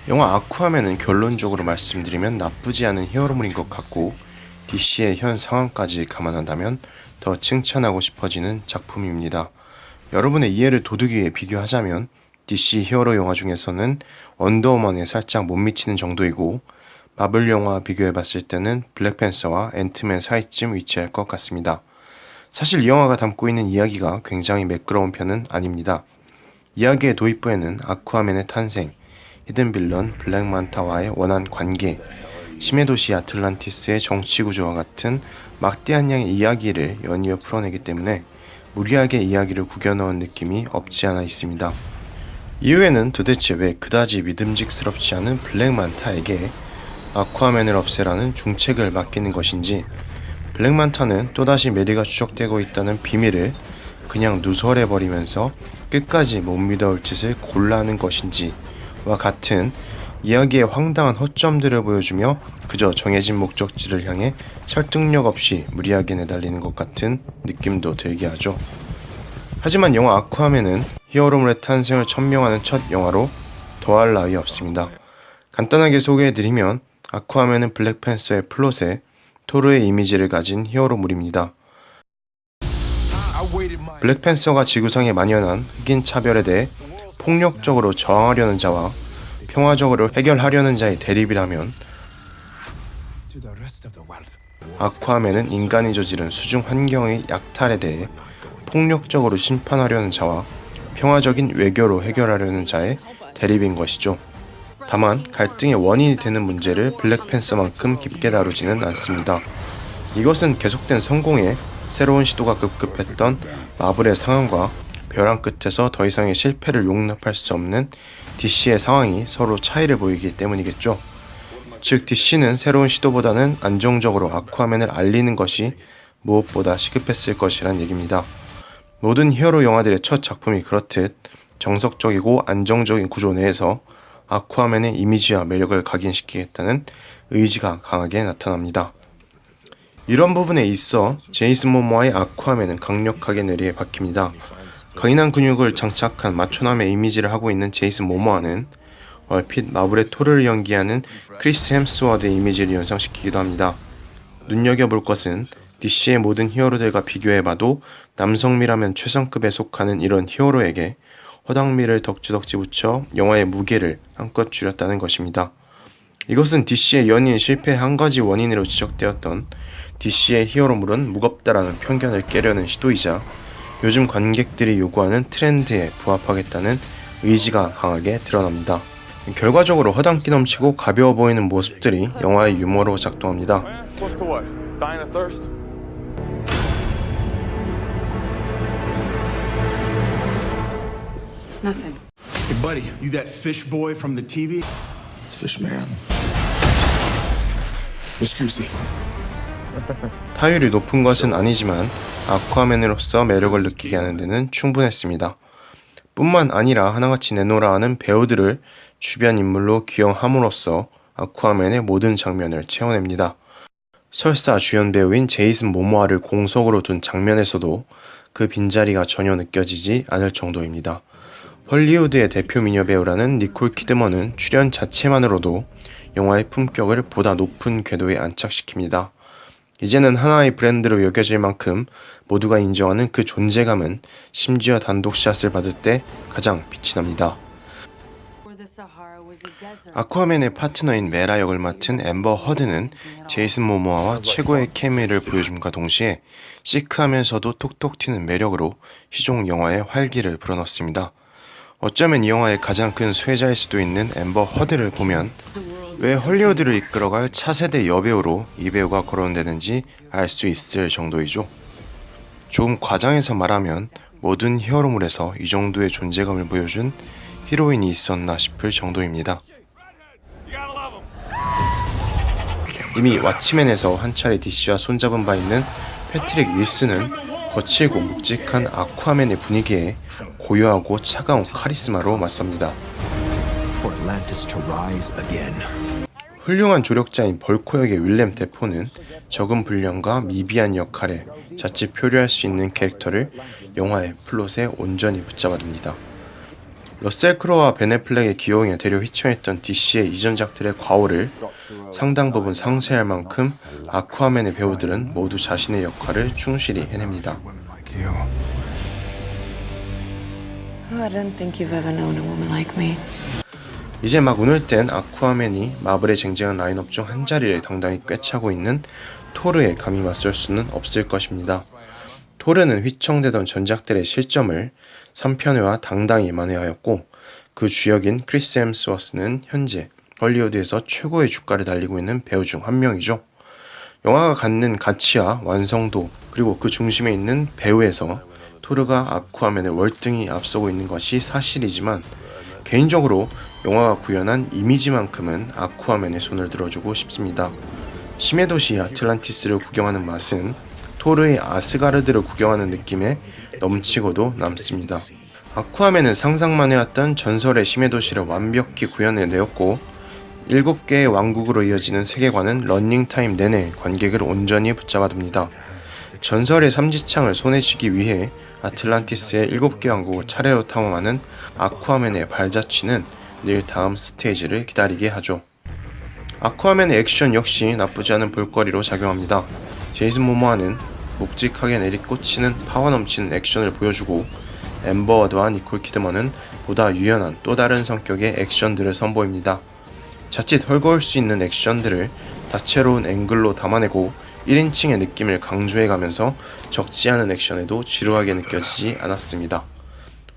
영화 아쿠아맨은 결론적으로 말씀드리면 나쁘지 않은 히어로물인 것 같고 DC의 현 상황까지 감안한다면 더 칭찬하고 싶어지는 작품입니다. 여러분의 이해를 도두기 위해 비교하자면 DC 히어로 영화 중에서는 원더우먼에 살짝 못 미치는 정도이고 마블 영화와 비교해봤을 때는 블랙팬서와 앤트맨 사이쯤 위치할 것 같습니다. 사실 이 영화가 담고 있는 이야기가 굉장히 매끄러운 편은 아닙니다. 이야기의 도입부에는 아쿠아맨의 탄생, 히든 빌런 블랙만타와의 원한 관계, 심해 도시 아틀란티스의 정치 구조와 같은 막대한 양의 이야기를 연이어 풀어내기 때문에 무리하게 이야기를 구겨 넣은 느낌이 없지 않아 있습니다. 이후에는 도대체 왜 그다지 믿음직스럽지 않은 블랙만타에게 아쿠아맨을 없애라는 중책을 맡기는 것인지, 블랙만타는 또다시 메리가 추적되고 있다는 비밀을 그냥 누설해버리면서 끝까지 못 믿어올 짓을 골라 하는 것인지와 같은 이야기의 황당한 허점들을 보여주며 그저 정해진 목적지를 향해 설득력 없이 무리하게 내달리는 것 같은 느낌도 들게 하죠. 하지만 영화 아쿠아맨은 히어로물의 탄생을 천명하는 첫 영화로 더할 나위 없습니다. 간단하게 소개해드리면 아쿠아맨은 블랙팬서의 플롯에 토르의 이미지를 가진 히어로물입니다. 블랙팬서가 지구상에 만연한 흑인 차별에 대해 폭력적으로 저항하려는 자와 평화적으로 해결하려는 자의 대립이라면, 아쿠아맨은 인간이 저지른 수중 환경의 약탈에 대해 폭력적으로 심판하려는 자와 평화적인 외교로 해결하려는 자의 대립인 것이죠. 다만 갈등의 원인이 되는 문제를 블랙팬서만큼 깊게 다루지는 않습니다. 이것은 계속된 성공에 새로운 시도가 급급했던 마블의 상황과 벼랑 끝에서 더 이상의 실패를 용납할 수 없는 DC의 상황이 서로 차이를 보이기 때문이겠죠. 즉 DC는 새로운 시도보다는 안정적으로 아쿠아맨을 알리는 것이 무엇보다 시급했을 것이란 얘기입니다. 모든 히어로 영화들의 첫 작품이 그렇듯 정석적이고 안정적인 구조 내에서 아쿠아맨의 이미지와 매력을 각인시키겠다는 의지가 강하게 나타납니다. 이런 부분에 있어 제이슨 모모아의 아쿠아맨은 강력하게 뇌리에 박힙니다. 강인한 근육을 장착한 마초남의 이미지를 하고 있는 제이슨 모모아는 얼핏 마블의 토르를 연기하는 크리스 햄스워드의 이미지를 연상시키기도 합니다. 눈여겨볼 것은 DC의 모든 히어로들과 비교해봐도 남성미라면 최상급에 속하는 이런 히어로에게 허당미를 덕지덕지 붙여 영화의 무게를 한껏 줄였다는 것입니다. 이것은 DC의 연이은 실패의 한 가지 원인으로 지적되었던 DC의 히어로물은 무겁다라는 편견을 깨려는 시도이자 요즘 관객들이 요구하는 트렌드에 부합하겠다는 의지가 강하게 드러납니다. 결과적으로 허당기 넘치고 가벼워 보이는 모습들이 영화의 유머로 작동합니다. Nothing. Hey, buddy, you that fish boy from the TV? It's Fishman. Miss Creasy. 타율이 높은 것은 아니지만 아쿠아맨으로서 매력을 느끼게 하는 데는 충분했습니다. 뿐만 아니라 하나같이 내놓으라 하는 배우들을 주변 인물로 기용함으로써 아쿠아맨의 모든 장면을 채워냅니다. 설사 주연 배우인 제이슨 모모아를 공석으로 둔 장면에서도 그 빈자리가 전혀 느껴지지 않을 정도입니다. 헐리우드의 대표 미녀 배우라는 니콜 키드먼은 출연 자체만으로도 영화의 품격을 보다 높은 궤도에 안착시킵니다. 이제는 하나의 브랜드로 여겨질 만큼 모두가 인정하는 그 존재감은 심지어 단독샷을 받을 때 가장 빛이 납니다. 아쿠아맨의 파트너인 메라 역을 맡은 앰버 허드는 제이슨 모모아와 최고의 케미를 보여줌과 동시에 시크하면서도 톡톡 튀는 매력으로 희종 영화의 활기를 불어넣습니다. 어쩌면 이 영화의 가장 큰 수혜자일 수도 있는 앰버 허드를 보면 왜 헐리우드를 이끌어갈 차세대 여배우로 이 배우가 거론되는지 알 수 있을 정도이죠. 조금 과장해서 말하면 모든 히어로물에서 이 정도의 존재감을 보여준 히로인이 있었나 싶을 정도입니다. 이미 왓치맨에서 한 차례 DC와 손잡은 바 있는 패트릭 윌슨은 거칠고 묵직한 아쿠아맨의 분위기에 고요하고 차가운 카리스마로 맞섭니다. 훌륭한 조력자인 벌코 역의 윌렘 데포는 적은 분량과 미비한 역할에 자칫 표류할 수 있는 캐릭터를 영화의 플롯에 온전히 붙잡아둡니다. 러셀 크로우와 벤 애플렉의 기용에 대려 휘청했던 DC의 이전작들의 과오를 상당 부분 상쇄할 만큼 아쿠아맨의 배우들은 모두 자신의 역할을 충실히 해냅니다. Oh, I don't think you've ever known a woman like me. 이제 막 운을 뗀 아쿠아맨이 마블의 쟁쟁한 라인업 중 한 자리를 당당히 꿰차고 있는 토르에 감히 맞설 수는 없을 것입니다. 토르는 휘청대던 전작들의 실점을 3편회와 당당히 만회하였고 그 주역인 크리스 햄스워스는 현재 헐리우드에서 최고의 주가를 달리고 있는 배우 중 한 명이죠. 영화가 갖는 가치와 완성도 그리고 그 중심에 있는 배우에서 토르가 아쿠아맨을 월등히 앞서고 있는 것이 사실이지만 개인적으로 영화가 구현한 이미지만큼은 아쿠아맨의 손을 들어주고 싶습니다. 심해 도시 아틀란티스를 구경하는 맛은 토르의 아스가르드를 구경하는 느낌에 넘치고도 남습니다. 아쿠아맨은 상상만 해왔던 전설의 심해 도시를 완벽히 구현해내었고 7개의 왕국으로 이어지는 세계관은 러닝타임 내내 관객을 온전히 붙잡아둡니다. 전설의 삼지창을 손에 쥐기 위해 아틀란티스의 7개 왕국을 차례로 탐험하는 아쿠아맨의 발자취는 늘 다음 스테이지를 기다리게 하죠. 아쿠아맨의 액션 역시 나쁘지 않은 볼거리로 작용합니다. 제이슨 모모아는 묵직하게 내리꽂히는 파워 넘치는 액션을 보여주고 앰버 워드와 니콜 키드먼은 보다 유연한 또 다른 성격의 액션들을 선보입니다. 자칫 헐거울 수 있는 액션들을 다채로운 앵글로 담아내고 1인칭의 느낌을 강조해가면서 적지 않은 액션에도 지루하게 느껴지지 않았습니다.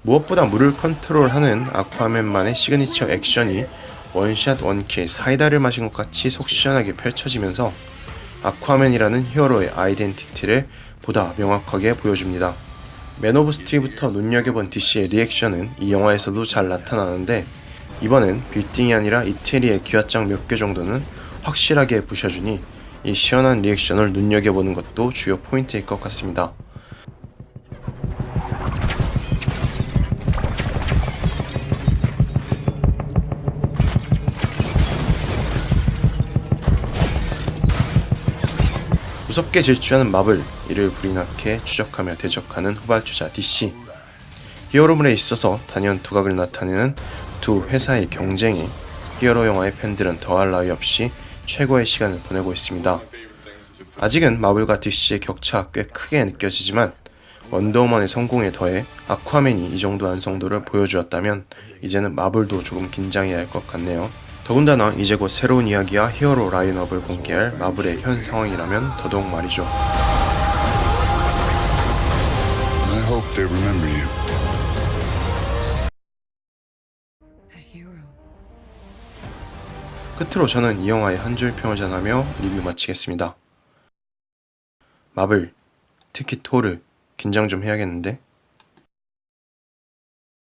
무엇보다 물을 컨트롤하는 아쿠아맨만의 시그니처 액션이 원샷 원킬 사이다를 마신 것 같이 속 시원하게 펼쳐지면서 아쿠아맨이라는 히어로의 아이덴티티를 보다 명확하게 보여줍니다. 맨 오브 스틸부터 눈여겨본 DC의 리액션은 이 영화에서도 잘 나타나는데 이번엔 빌딩이 아니라 이태리의 기와장 몇 개 정도는 확실하게 부셔주니 이 시원한 리액션을 눈여겨보는 것도 주요 포인트일 것 같습니다. 무섭게 질주하는 마블, 이를 불이나게 추적하며 대적하는 후발주자 DC. 히어로물에 있어서 단연 두각을 나타내는 두 회사의 경쟁에 히어로 영화의 팬들은 더할 나위 없이 최고의 시간을 보내고 있습니다. 아직은 마블과 DC의 격차가 꽤 크게 느껴지지만 원더우먼의 성공에 더해 아쿠아맨이 이 정도 완성도를 보여주었다면 이제는 마블도 조금 긴장해야 할 것 같네요. 더군다나 이제 곧 새로운 이야기와 히어로 라인업을 공개할 마블의 현 상황이라면 더더욱 말이죠. I hope they remember you. A hero. 끝으로 저는 이 영화의 한 줄 평을 전하며 리뷰 마치겠습니다. 마블, 특히 토르, 긴장 좀 해야겠는데?